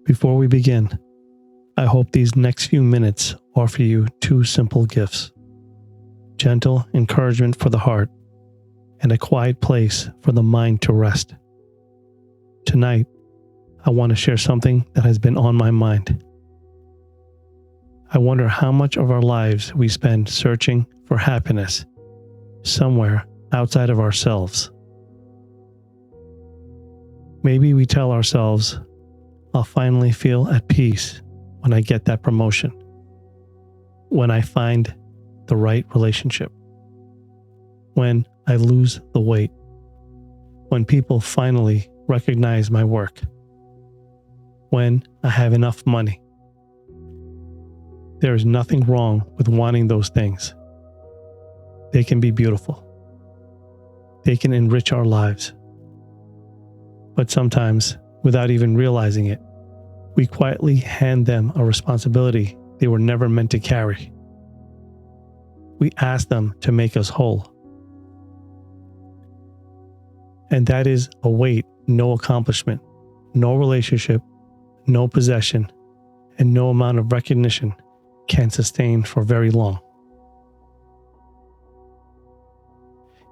Before we begin, I hope these next few minutes offer you two simple gifts: gentle encouragement for the heart and a quiet place for the mind to rest. Tonight, I want to share something that has been on my mind. I wonder how much of our lives we spend searching for happiness somewhere outside of ourselves. Maybe we tell ourselves, I'll finally feel at peace when I get that promotion, when I find the right relationship, when I lose the weight, when people finally recognize my work, when I have enough money. There is nothing wrong with wanting those things. They can be beautiful. They can enrich our lives. But sometimes, without even realizing it, we quietly hand them a responsibility they were never meant to carry. We ask them to make us whole. And that is a weight no accomplishment, no relationship, no possession, and no amount of recognition can sustain for very long.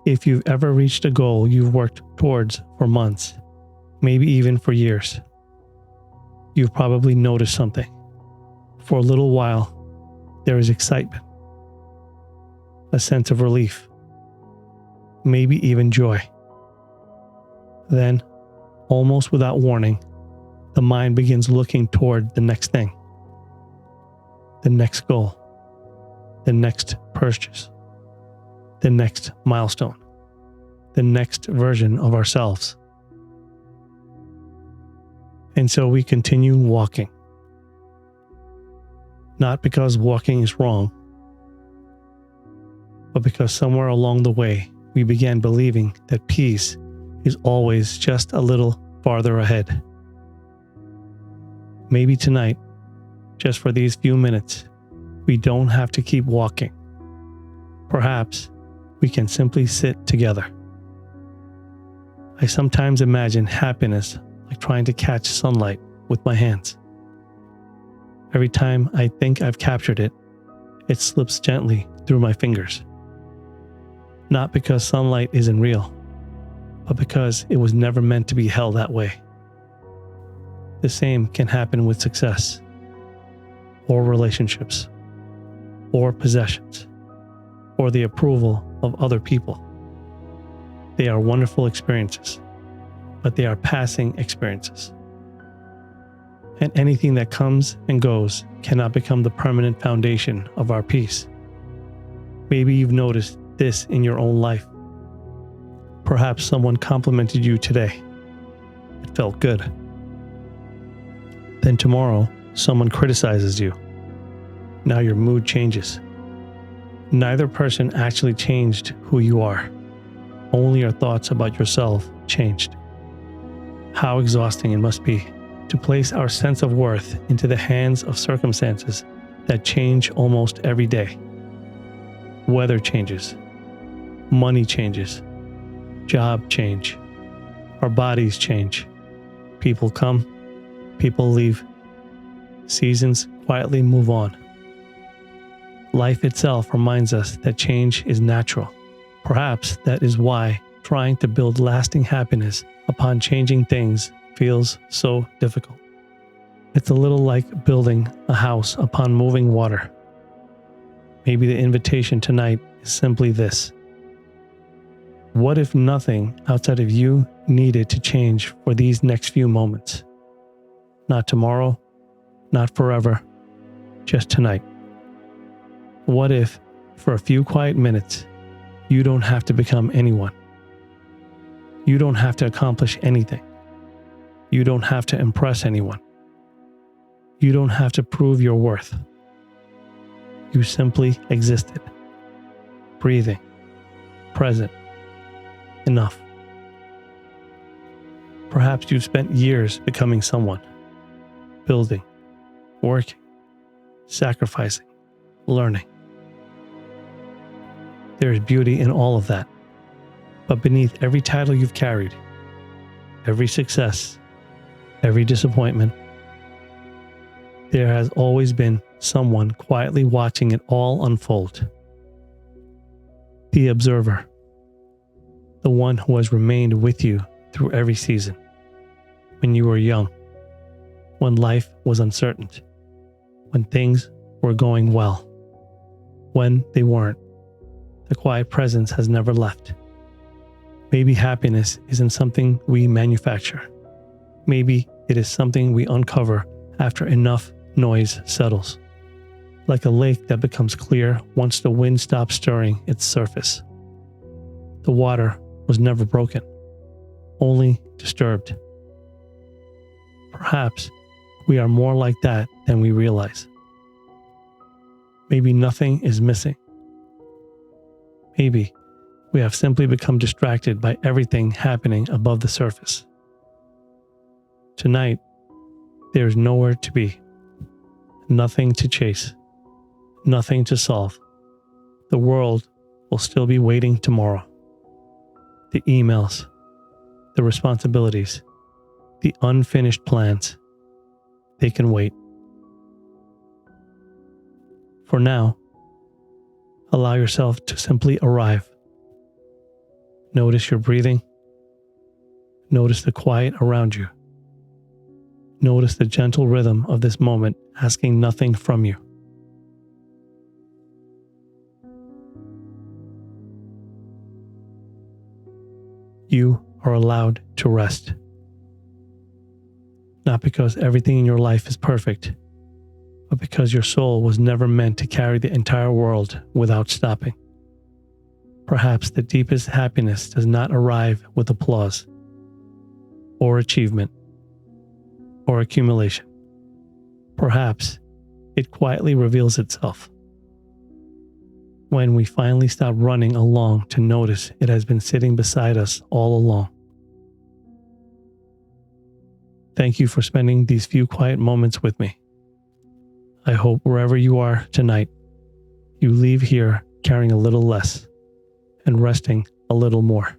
If you've ever reached a goal you've worked towards for months, maybe even for years, you've probably noticed something. For a little while, there is excitement, a sense of relief, maybe even joy. Then, almost without warning, the mind begins looking toward the next thing, the next goal, the next purchase, the next milestone, the next version of ourselves. And so we continue walking. Not because walking is wrong, but because somewhere along the way we began believing that peace is always just a little farther ahead. Maybe tonight, just for these few minutes, we don't have to keep walking. Perhaps we can simply sit together. I sometimes imagine happiness like trying to catch sunlight with my hands. Every time I think I've captured it, it slips gently through my fingers. Not because sunlight isn't real, but because it was never meant to be held that way. The same can happen with success, or relationships, or possessions, or the approval of other people. They are wonderful experiences, but they are passing experiences. And anything that comes and goes cannot become the permanent foundation of our peace. Maybe you've noticed this in your own life. Perhaps someone complimented you today. It felt good. Then tomorrow, someone criticizes you. Now your mood changes. Neither person actually changed who you are. Only your thoughts about yourself changed. How exhausting it must be to place our sense of worth into the hands of circumstances that change almost every day. Weather changes. Money changes. Job change. Our bodies change. People come. People leave. Seasons quietly move on. Life itself reminds us that change is natural. Perhaps that is why trying to build lasting happiness upon changing things feels so difficult. It's a little like building a house upon moving water. Maybe the invitation tonight is simply this: what if nothing outside of you needed to change for these next few moments? Not tomorrow, not forever, just tonight. What if, for a few quiet minutes, you don't have to become anyone? You don't have to accomplish anything. You don't have to impress anyone. You don't have to prove your worth. You simply existed, breathing, present, enough. Perhaps you've spent years becoming someone, building, working, sacrificing, learning. There is beauty in all of that. But beneath every title you've carried, every success, every disappointment, There has always been someone quietly watching it all unfold. The observer. The one who has remained with you through every season. When you were young. When life was uncertain. When things were going well. When they weren't. The quiet presence has never left. Maybe happiness isn't something we manufacture. Maybe it is something we uncover after enough noise settles. Like a lake that becomes clear once the wind stops stirring its surface. The water was never broken, only disturbed. Perhaps we are more like that than we realize. Maybe nothing is missing. Maybe we have simply become distracted by everything happening above the surface. Tonight, there is nowhere to be, nothing to chase, nothing to solve. The world will still be waiting tomorrow. The emails, the responsibilities, the unfinished plans, they can wait. For now, allow yourself to simply arrive. Notice your breathing. Notice the quiet around you. Notice the gentle rhythm of this moment, asking nothing from you. You are allowed to rest. Not because everything in your life is perfect, but because your soul was never meant to carry the entire world without stopping. Perhaps the deepest happiness does not arrive with applause, or achievement, or accumulation. Perhaps it quietly reveals itself when we finally stop running along to notice it has been sitting beside us all along. Thank you for spending these few quiet moments with me. I hope wherever you are tonight, you leave here carrying a little less and resting a little more.